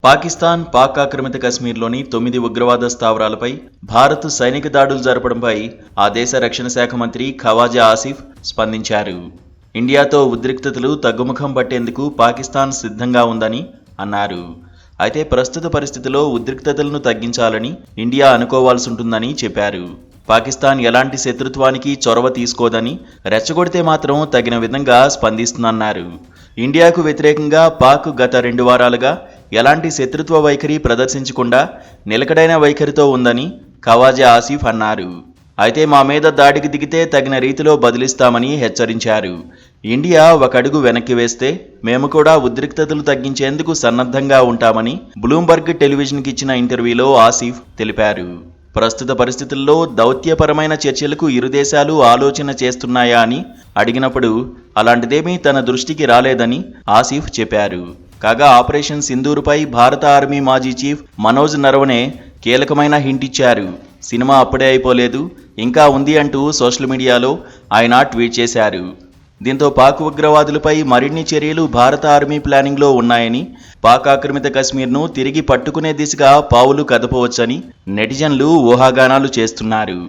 పాకిస్తాన్ పాక్ ఆక్రమిత కశ్మీర్లోని 9 ఉగ్రవాద స్థావరాలపై భారత్ సైనిక దాడులు జరపడంపై ఆ దేశ రక్షణ శాఖ మంత్రి ఖవాజా ఆసిఫ్ స్పందించారు. ఇండియాతో ఉద్రిక్తతలు తగ్గుముఖం పట్టేందుకు పాకిస్తాన్ సిద్ధంగా ఉందని అన్నారు. అయితే ప్రస్తుత పరిస్థితిలో ఉద్రిక్తతలను తగ్గించాలని ఇండియా అనుకోవాల్సుంటుందని చెప్పారు. పాకిస్తాన్ ఎలాంటి శత్రుత్వానికి చొరవ తీసుకోదని, రెచ్చగొడితే మాత్రం తగిన విధంగా స్పందిస్తుందన్నారు. ఇండియాకు వ్యతిరేకంగా పాక్ గత 2 వారాలుగా ఎలాంటి శత్రుత్వ వైఖరి ప్రదర్శించకుండా నిలకడైన వైఖరితో ఉందని ఖవాజా ఆసిఫ్ అన్నారు. అయితే మా మీద దాడికి దిగితే తగిన రీతిలో బదిలిస్తామని హెచ్చరించారు. ఇండియా ఒక అడుగు వెనక్కి వేస్తే మేము కూడా ఉద్రిక్తతలు తగ్గించేందుకు సన్నద్ధంగా ఉంటామని బ్లూంబర్గ్ టెలివిజన్కి ఇచ్చిన ఇంటర్వ్యూలో ఆసిఫ్ తెలిపారు. ప్రస్తుత పరిస్థితుల్లో దౌత్యపరమైన చర్చలకు ఇరు దేశాలు ఆలోచన చేస్తున్నాయా అని అడిగినప్పుడు అలాంటిదేమీ తన దృష్టికి రాలేదని ఆసిఫ్ చెప్పారు. కాగా ఆపరేషన్ సింధూర్పై భారత ఆర్మీ మాజీ చీఫ్ మనోజ్ నరవణే కీలకమైన హింట్ ఇచ్చారు. సినిమా అప్పుడే అయిపోలేదు, ఇంకా ఉంది అంటూ సోషల్ మీడియాలో ఆయన ట్వీట్ చేశారు. దీంతో పాక్ ఉగ్రవాదులపై మరిన్ని చర్యలు భారత ఆర్మీ ప్లానింగ్లో ఉన్నాయని, పాక్ ఆక్రమిత కశ్మీర్ను తిరిగి పట్టుకునే దిశగా పావులు కదపవచ్చని నెటిజన్లు ఊహాగానాలు చేస్తున్నారు.